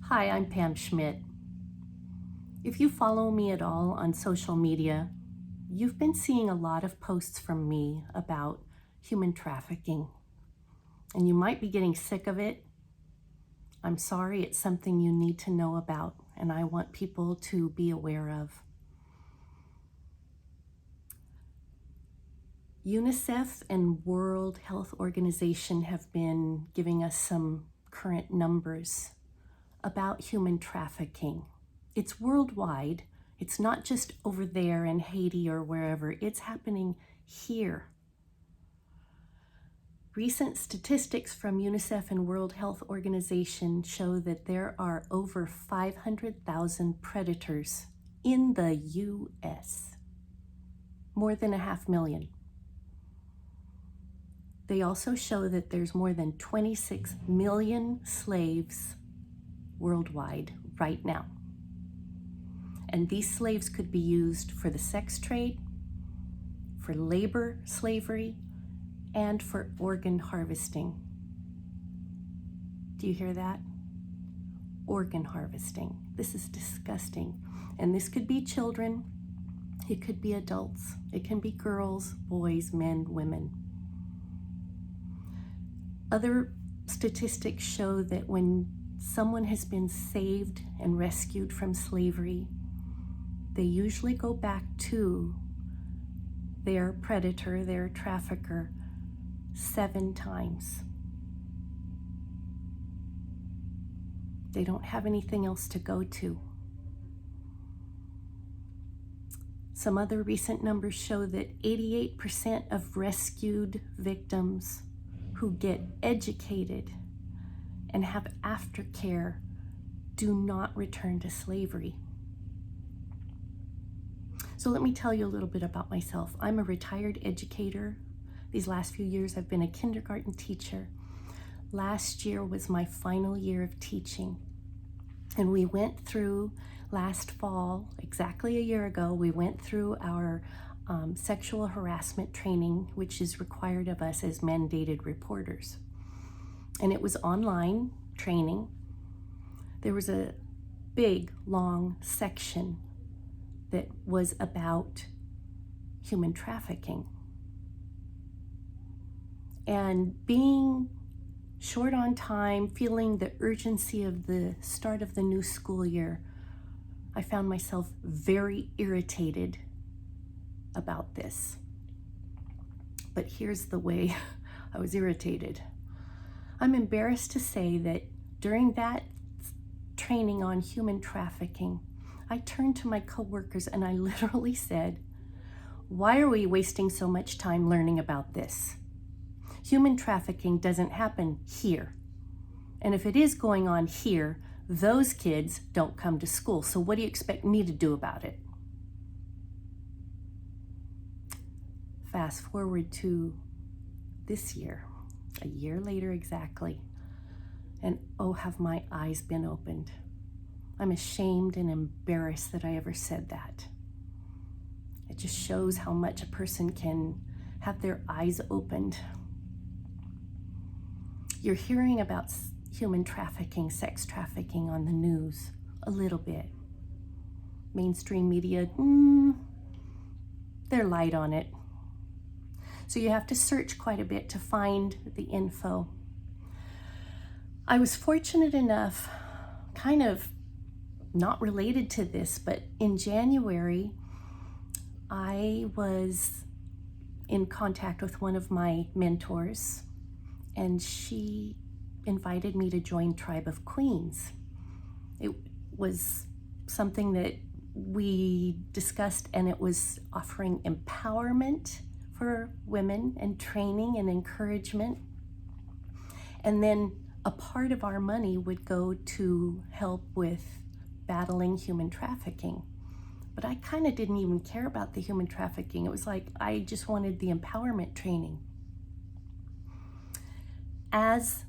Hi, I'm Pam Schmidt. If you follow me at all on social media, you've been seeing a lot of posts from me about human trafficking, and you might be getting sick of it. I'm sorry, it's something you need to know about, and I want people to be aware of. UNICEF and World Health Organization have been giving us some current numbers about human trafficking. It's worldwide. It's not just over there in Haiti or wherever. It's happening here. Recent statistics from UNICEF and World Health Organization show that there are over 500,000 predators in the U.S., more than 500,000. They also show that there's more than 26 million slaves worldwide right now. And these slaves could be used for the sex trade, for labor slavery, and for organ harvesting. Do you hear that? Organ harvesting. This is disgusting. And this could be children, it could be adults, it can be girls, boys, men, women. Other statistics show that when someone has been saved and rescued from slavery, they usually go back to their predator, their trafficker, 7 times. They don't have anything else to go to. Some other recent numbers show that 88% of rescued victims who get educated and have aftercare do not return to slavery. So let me tell you a little bit about myself. I'm a retired educator. These last few years I've been a kindergarten teacher. Last year was my final year of teaching. And we went through last fall, exactly a year ago, we went through our sexual harassment training, which is required of us as mandated reporters. And it was online training. There was a big, long section that was about human trafficking. And being short on time, feeling the urgency of the start of the new school year, I found myself very irritated about this. But here's the way I was irritated. I'm embarrassed to say that during that training on human trafficking, I turned to my coworkers and I literally said, "Why are we wasting so much time learning about this? Human trafficking doesn't happen here. And if it is going on here, those kids don't come to school. So what do you expect me to do about it?" Fast forward to this year, a year later exactly, and oh, have my eyes been opened. I'm ashamed and embarrassed that I ever said that. It just shows how much a person can have their eyes opened. You're hearing about human trafficking, sex trafficking on the news a little bit. Mainstream media, they're light on it. So you have to search quite a bit to find the info. I was fortunate enough, kind of not related to this, but in January, I was in contact with one of my mentors, and she invited me to join Tribe of Queens. It was something that we discussed, and it was offering empowerment for women and training and encouragement. And then a part of our money would go to help with battling human trafficking. But I kind of didn't even care about the human trafficking. It was like I just wanted the empowerment training. As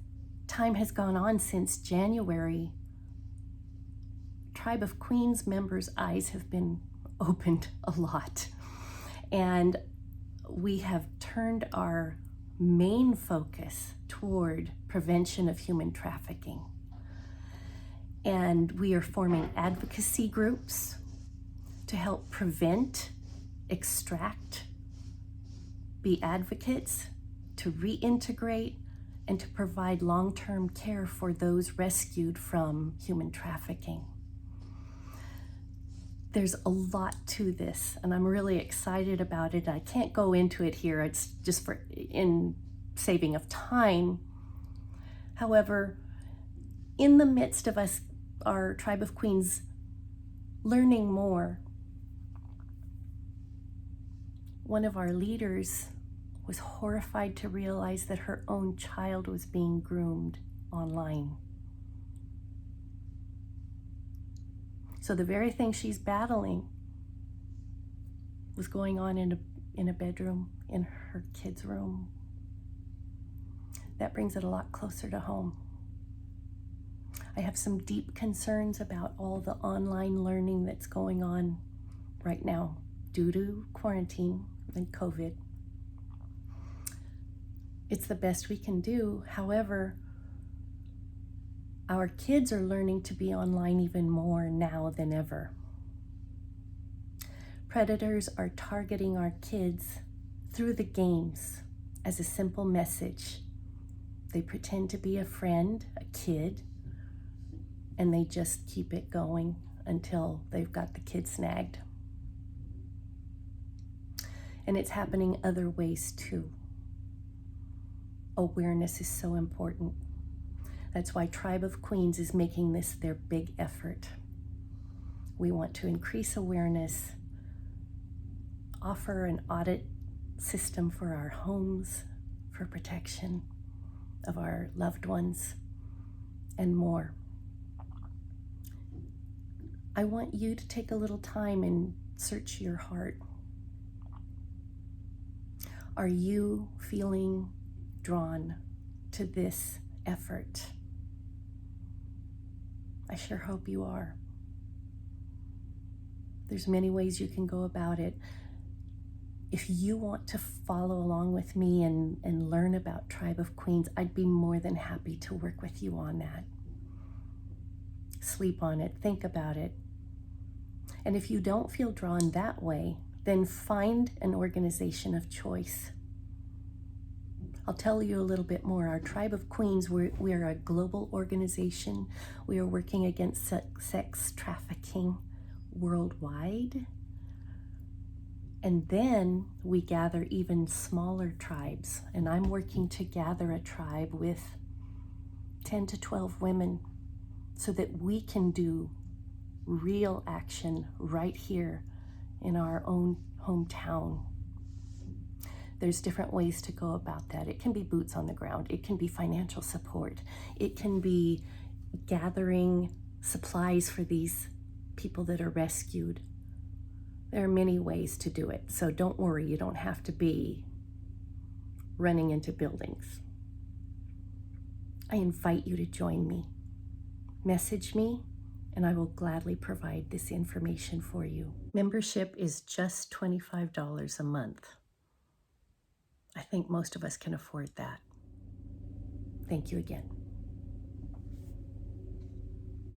time has gone on since January, Tribe of Queens members' eyes have been opened a lot. And we have turned our main focus toward prevention of human trafficking. And we are forming advocacy groups to help prevent, extract, be advocates, to reintegrate, and to provide long-term care for those rescued from human trafficking. There's a lot to this, and I'm really excited about it. I can't go into it here. It's just for in saving of time. However, in the midst of us, our Tribe of Queens, learning more, one of our leaders was horrified to realize that her own child was being groomed online. So the very thing she's battling was going on in a bedroom, in her kid's room. That brings it a lot closer to home. I have some deep concerns about all the online learning that's going on right now due to quarantine and COVID. It's the best we can do. However, our kids are learning to be online even more now than ever. Predators are targeting our kids through the games as a simple message. They pretend to be a friend, a kid, and they just keep it going until they've got the kid snagged. And it's happening other ways too. Awareness is so important. That's why Tribe of Queens is making this their big effort. We want to increase awareness, offer an audit system for our homes, for protection of our loved ones, and more. I want you to take a little time and search your heart. Are you feeling drawn to this effort? I sure hope you are. There's many ways you can go about it. If you want to follow along with me and learn about Tribe of Queens, I'd be more than happy to work with you on that. Sleep on it, think about it. And if you don't feel drawn that way, then find an organization of choice. I'll tell you a little bit more. Our Tribe of Queens, we're a global organization. We are working against sex trafficking worldwide. And then we gather even smaller tribes. And I'm working to gather a tribe with 10 to 12 women so that we can do real action right here in our own hometown. There's different ways to go about that. It can be boots on the ground. It can be financial support. It can be gathering supplies for these people that are rescued. There are many ways to do it. So don't worry, you don't have to be running into buildings. I invite you to join me. Message me, and I will gladly provide this information for you. Membership is just $25 a month. I think most of us can afford that. Thank you again.